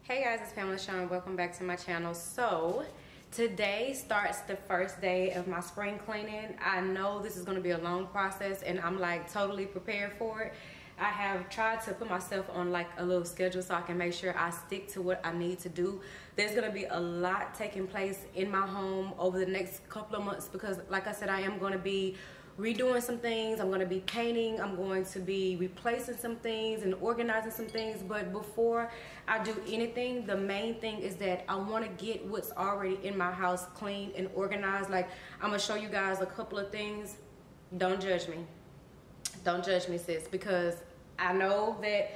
Hey guys, it's PamLaShawn. Welcome back to my channel. So today starts the first day of my spring cleaning. I know this is going to be a long process and I'm like totally prepared for it. I have tried to put myself on like a little schedule so I can make sure I stick to what I need to do. There's going to be a lot taking place in my home over the next couple of months because like I said, I am going to be redoing some things. I'm going to be painting. I'm going to be replacing some things and organizing some things. But before I do anything, the main thing is that I want to get what's already in my house clean and organized. Like, I'm going to show you guys a couple of things. Don't judge me. Don't judge me, sis, because I know that,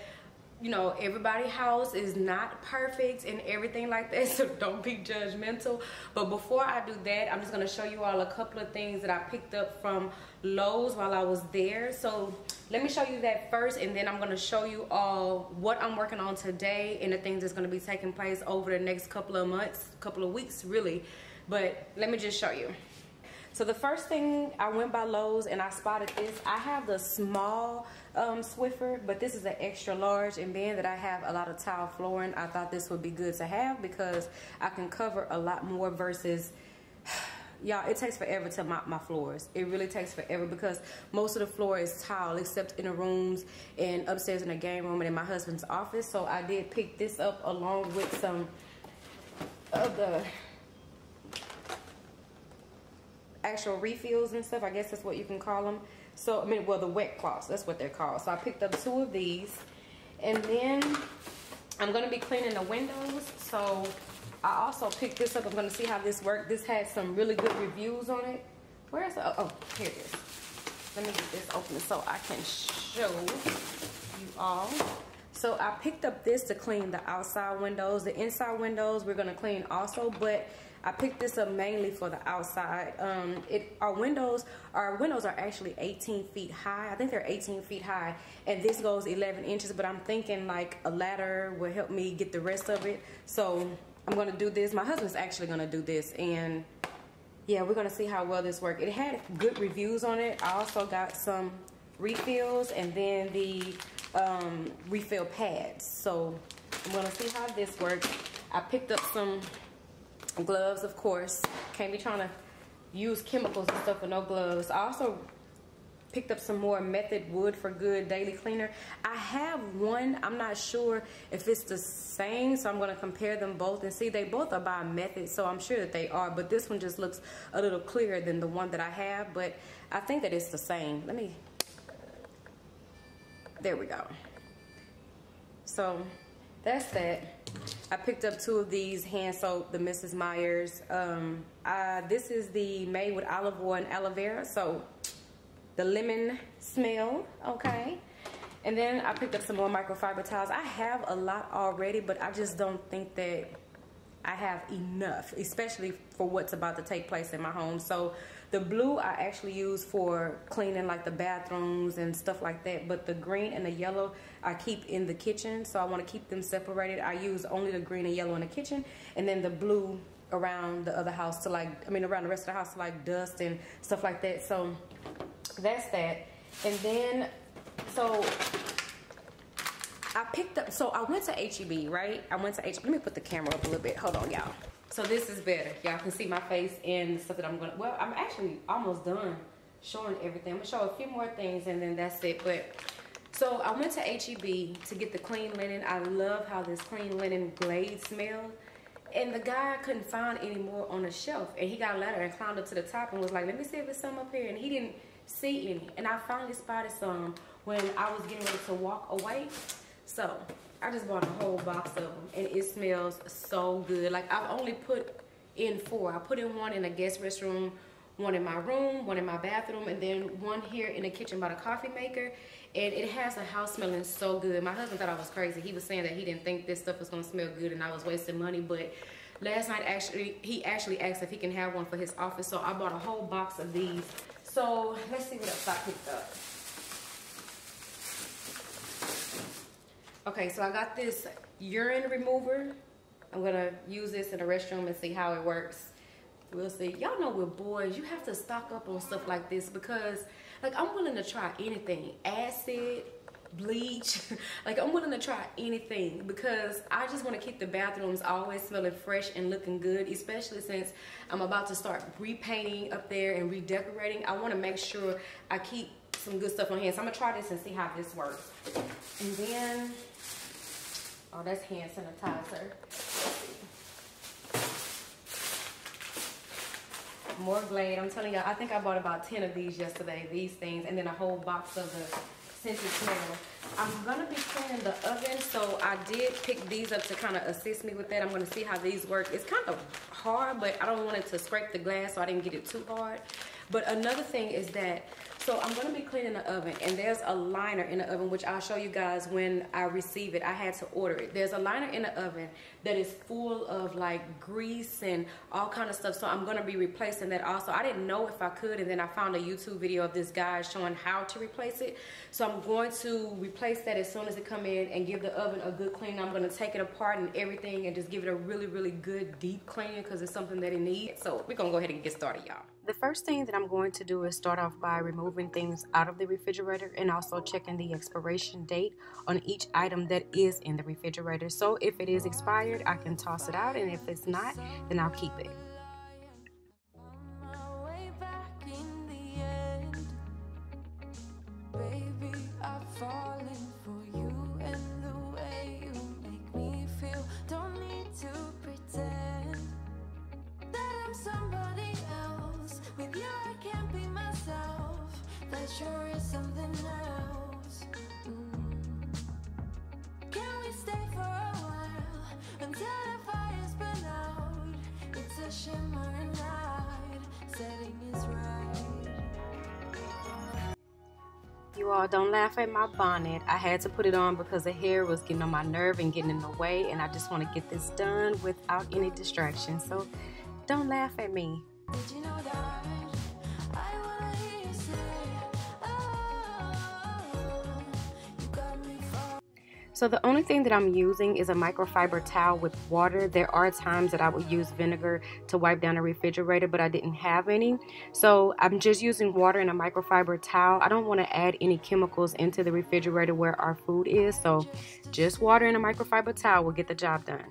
you know, everybody's house is not perfect and everything like that, so don't be judgmental. But before I do that, I'm just going to show you all a couple of things that I picked up from Lowe's while I was there. So let me show you that first, and then I'm going to show you all what I'm working on today and the things that's going to be taking place over the next couple of months, couple of weeks really. But let me just show you. So the first thing, I went by Lowe's and I spotted this. I have the small Swiffer, but this is an extra large, and being that I have a lot of tile flooring, I thought this would be good to have because I can cover a lot more versus, y'all, it takes forever to mop my floors. It really takes forever because most of the floor is tile except in the rooms and upstairs in the game room and in my husband's office. So I did pick this up along with some of the actual refills and stuff. I guess that's what you can call them. So I mean, well, the wet cloths, that's what they're called. So I picked up 2 of these, and then I'm going to be cleaning the windows. So I also picked this up. I'm going to see how this works. This had some really good reviews on it. Where's the, oh, here it is. Let me get this open so I can show you all. So I picked up this to clean the outside windows. The inside windows we're going to clean also, but I picked this up mainly for the outside. Our windows are actually 18 feet high. I think they're 18 feet high, and this goes 11 inches, but I'm thinking like a ladder will help me get the rest of it. So I'm going to do this. My husband's actually going to do this, and yeah, we're going to see how well this works. It had good reviews on it. I also got some refills and then the refill pads. So I'm going to see how this works. I picked up some gloves, of course. Can't be trying to use chemicals and stuff with no gloves. I also picked up some more Method Wood for Good daily cleaner. I have one. I'm not sure if it's the same, so I'm going to compare them both and see. They both are by Method, so I'm sure that they are, but this one just looks a little clearer than the one that I have, but I think that it's the same. Let me, there we go. So that's that. I picked up 2 of these hand soap, the Mrs. Meyer's. This is the made with olive oil and aloe vera, so the lemon smell, okay. And then I picked up some more microfiber towels. I have a lot already, but I just don't think that I have enough, especially for what's about to take place in my home. So the blue I actually use for cleaning like the bathrooms and stuff like that, but the green and the yellow I keep in the kitchen, so I want to keep them separated. I use only the green and yellow in the kitchen, and then the blue around the other house to like, I mean around the rest of the house to like dust and stuff like that. So that's that. And then so I picked up, so I went to HEB, right? I went to HEB. Let me put the camera up a little bit. Hold on, y'all. So this is better. Y'all can see my face and the stuff that I'm gonna, well, I'm actually almost done showing everything. I'm gonna show a few more things and then that's it. But so I went to HEB to get the clean linen. I love how this clean linen glade smells. And the guy couldn't find any more on the shelf. And he got a ladder and climbed up to the top and was like, let me see if there's some up here. And he didn't see any. And I finally spotted some when I was getting ready to walk away. So I just bought a whole box of them, and it smells so good. Like, I've only put in 4. I put in 1 in the guest restroom, 1 in my room, 1 in my bathroom, and then 1 here in the kitchen by the coffee maker. And it has the house smelling so good. My husband thought I was crazy. He was saying that he didn't think this stuff was gonna smell good and I was wasting money. But last night he actually asked if he can have 1 for his office, so I bought a whole box of these. So let's see what else I picked up. Okay, so I got this urine remover. I'm gonna use this in the restroom and see how it works. We'll see. Y'all know with boys, you have to stock up on stuff like this because, like, I'm willing to try anything. Acid, bleach. Like, I'm willing to try anything because I just want to keep the bathrooms always smelling fresh and looking good, especially since I'm about to start repainting up there and redecorating. I want to make sure I keep some good stuff on hand. So I'm gonna try this and see how this works. And then, oh, that's hand sanitizer. More Glade. I'm telling y'all, I think I bought about 10 of these yesterday, these things, and then a whole box of the scented smell. I'm gonna be cleaning the oven, so I did pick these up to kind of assist me with that. I'm gonna see how these work. It's kind of hard, but I don't want it to scrape the glass, so I didn't get it too hard. But another thing is that, so I'm gonna be cleaning the oven, and there's a liner in the oven, which I'll show you guys when I receive it. I had to order it. There's a liner in the oven that is full of like grease and all kind of stuff, so I'm gonna be replacing that also. I didn't know if I could, and then I found a YouTube video of this guy showing how to replace it. So I'm going to replace that as soon as it come in and give the oven a good clean. I'm gonna take it apart and everything and just give it a really, really good deep cleaning because it's something that it needs. So we're gonna go ahead and get started, y'all. The first thing that I'm going to do is start off by removing things out of the refrigerator and also checking the expiration date on each item that is in the refrigerator. So if it is expired, I can toss it out, and if it's not, then I'll keep it. Sure is something else. Can we stay for a while until the fire's been out? It's a shimmering night, setting is right. You all, don't laugh at my bonnet. I had to put it on because the hair was getting on my nerve and getting in the way, and I just want to get this done without any distractions. So don't laugh at me. Did you know that? So the only thing that I'm using is a microfiber towel with water. There are times that I would use vinegar to wipe down the refrigerator, but I didn't have any. So I'm just using water and a microfiber towel. I don't want to add any chemicals into the refrigerator where our food is. So just water and a microfiber towel will get the job done.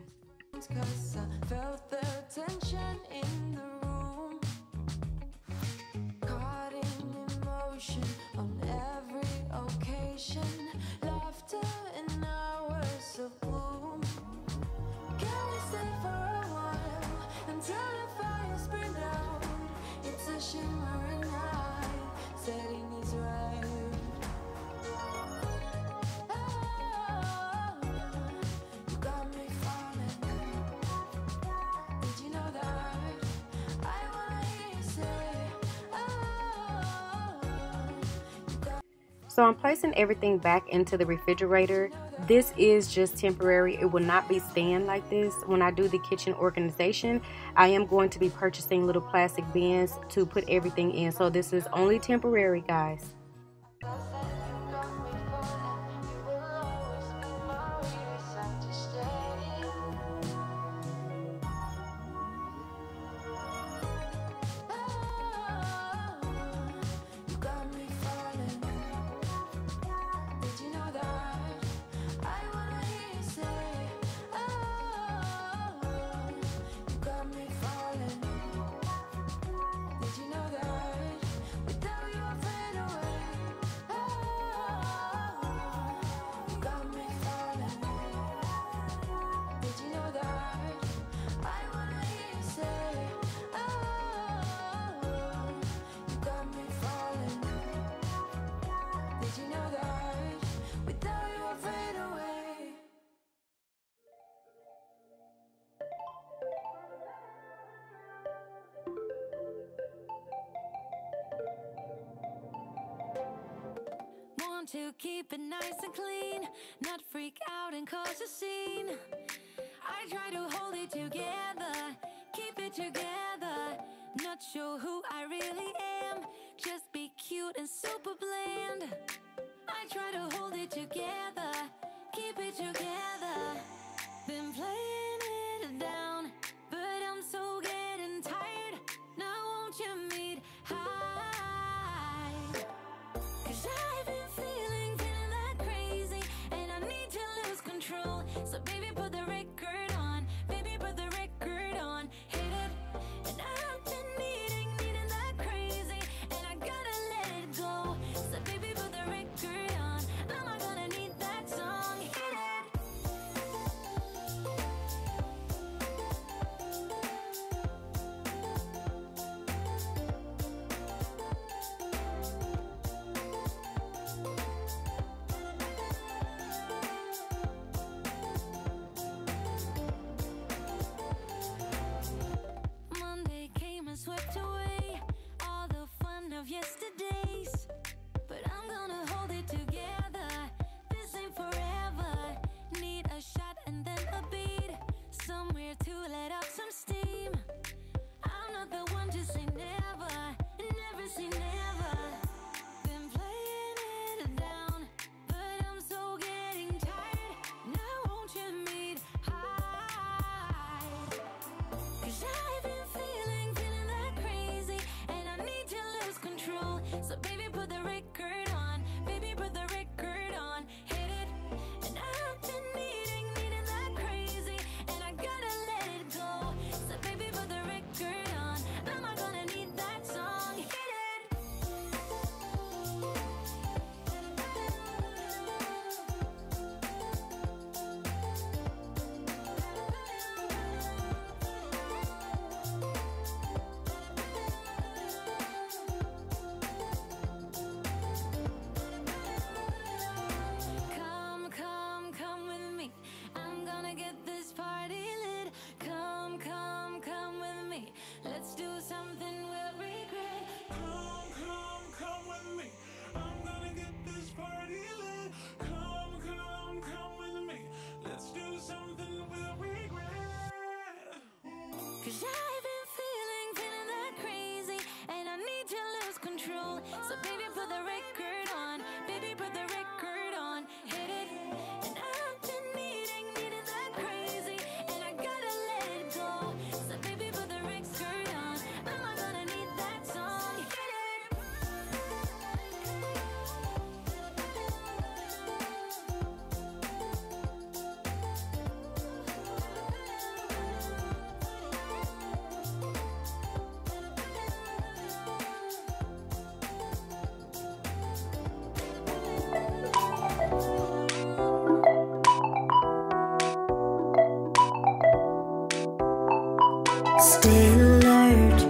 So I'm placing everything back into the refrigerator. This is just temporary. It will not be staying like this. When I do the kitchen organization, I am going to be purchasing little plastic bins to put everything in. So this is only temporary, guys. To keep it nice and clean, not freak out and cause a scene. I try to hold it together, keep it together. Not sure who I really am, just be cute and super bland. I try to hold it together, keep it together. Been playing it down, but I'm so getting tired. Now won't you meet high? 'Cause I've been feeling that crazy. So baby, put the record on. Baby, put the record on. Hit it. And I've been needing that crazy, and I gotta let it go. So baby, put the record on. I'm not gonna need that song. Hit it. Come with me. I'm gonna get this party lit. Come with me. Let's do something we'll regret. Come with me. I'm gonna get this party lit. Come with me. Let's do something we'll regret. 'Cause I've been feeling that crazy, and I need to lose control. So baby, put the record on. Baby, put the record on. Hit it. And I've been needing that crazy, and I gotta let it go. So baby, put the record on. I'm not gonna need that song. Hit it. Stay alert,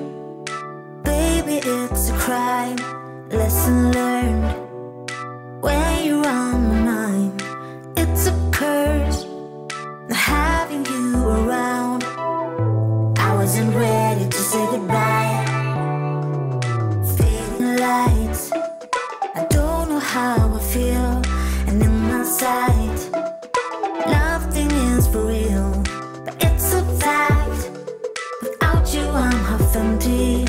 baby, it's a crime. Lesson learned, when you're on my mind. It's a curse, not having you around. I wasn't ready to say goodbye. Fading lights, I don't know how I feel. And in my sight, nothing is for real, but it's a fact. Without you, I'm half empty.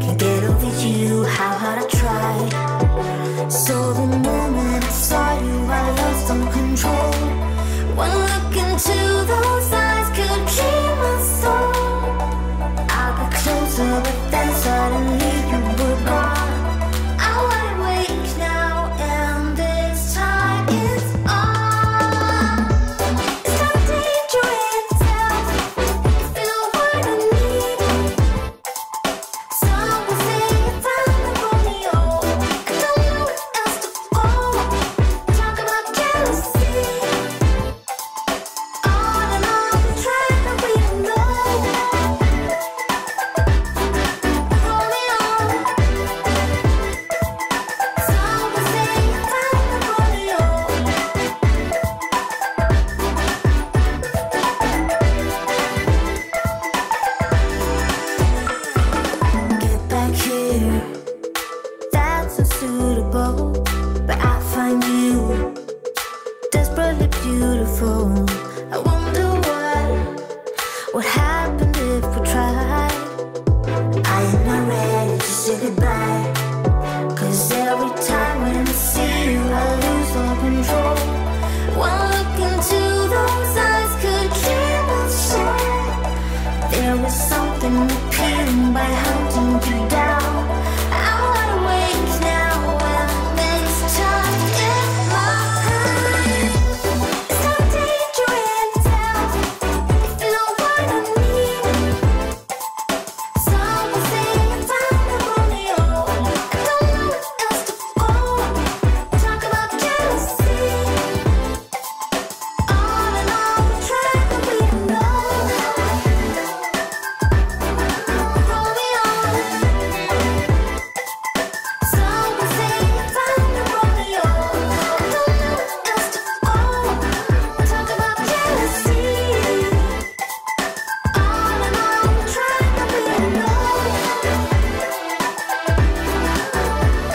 Can't get over you, how hard I tried. So the moment I saw you, I lost some control. One look into those eyes could keep my soul. I got closer, but then suddenly you were gone. I'm wide awake now, and this time is on. It's not dangerous, feel what I need. Someone say you found the Romeo. I don't know where else to go. Talk about jealousy. On and on, trying to read a note. Romeo. Someone say you found the Romeo. Get back here, that's unsuitable. But I find you desperately beautiful. I wonder what happened if we tried. I am not ready to say goodbye. 'Cause every time when I see you, I lose all control. One look into those eyes could kill my soul. There was something appealing by hunting you down. I'm wide awake now, and this time is my time. It's not dangerous, if you know what I mean. Someone say you found the Romeo. I don't know where else to go. Talk about jealousy. On and on, trying to read a note. Romeo. Someone say you found the Romeo. I don't know where else to go. Talk about jealousy. On and on, trying to read a note.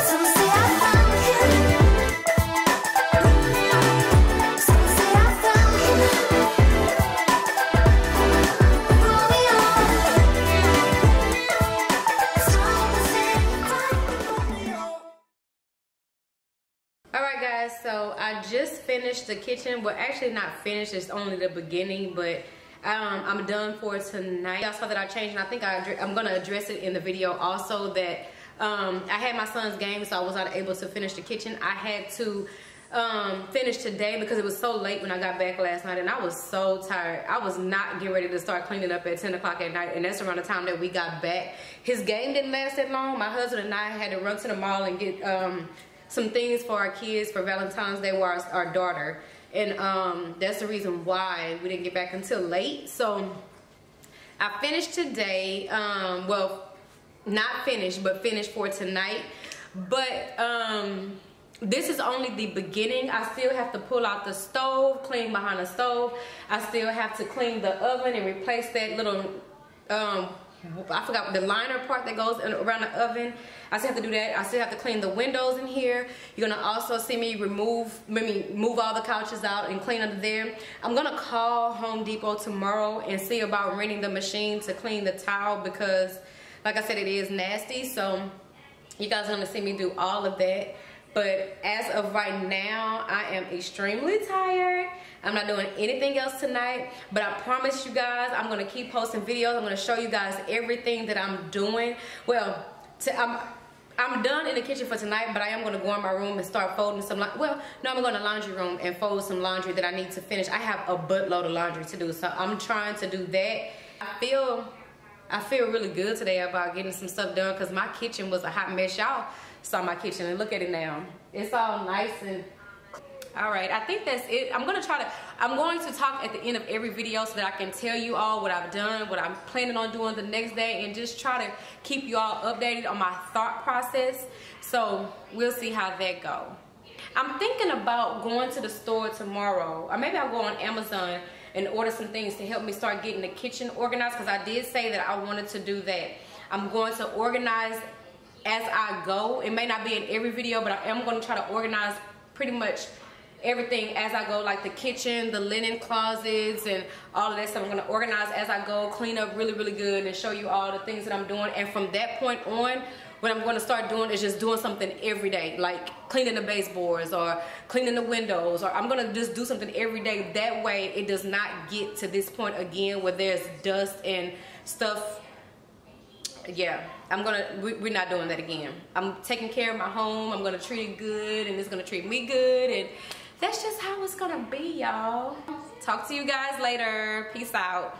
Some say I found him. Some say I found him. Romeo. Someone say you found Romeo. Alright guys, so I just finished the kitchen. Well, actually not finished, it's only the beginning, but I'm done for tonight. Y'all saw that I changed, and I think I'm gonna address it in the video also, that I had my son's game, so I was not able to finish the kitchen. I had to finish today because it was so late when I got back last night, and I was so tired. I was not getting ready to start cleaning up at 10 o'clock at night, and that's around the time that we got back. His game didn't last that long. My husband and I had to run to the mall and get some things for our kids for Valentine's Day with our daughter, and that's the reason why we didn't get back until late. So I finished today, well, not finished, but finished for tonight. But this is only the beginning. I still have to pull out the stove, clean behind the stove. I still have to clean the oven and replace that little, I forgot the liner part that goes around the oven. I still have to do that. I still have to clean the windows in here. You're gonna also see me move all the couches out and clean under there. I'm gonna call Home Depot tomorrow and see about renting the machine to clean the tile because, like I said, it is nasty. So you guys are gonna see me do all of that. But as of right now, I am extremely tired. I'm not doing anything else tonight, but I promise you guys, I'm gonna keep posting videos. I'm gonna show you guys everything that I'm doing. Well, I'm done in the kitchen for tonight, but I am gonna go in my room and start folding some, well, no, I'm going to the laundry room and fold some laundry that I need to finish. I have a buttload of laundry to do, so I'm trying to do that. I feel really good today about getting some stuff done because my kitchen was a hot mess. Y'all saw my kitchen and look at it now. It's all nice and all right. I think that's it. I'm going to talk at the end of every video so that I can tell you all what I've done, what I'm planning on doing the next day, and just try to keep you all updated on my thought process. So we'll see how that goes. I'm thinking about going to the store tomorrow, or maybe I'll go on Amazon and order some things to help me start getting the kitchen organized, because I did say that I wanted to do that. I'm going to organize as I go. It may not be in every video, but I am going to try to organize pretty much everything as I go, like the kitchen, the linen closets, and all of that stuff. I'm going to organize as I go, clean up really, really good, and show you all the things that I'm doing. And from that point on, what I'm going to start doing is just doing something every day, like cleaning the baseboards or cleaning the windows, or I'm going to just do something every day. That way it does not get to this point again where there's dust and stuff. Yeah, we're not doing that again. I'm taking care of my home. I'm going to treat it good, and it's going to treat me good, and that's just how it's going to be, y'all. Talk to you guys later. Peace out.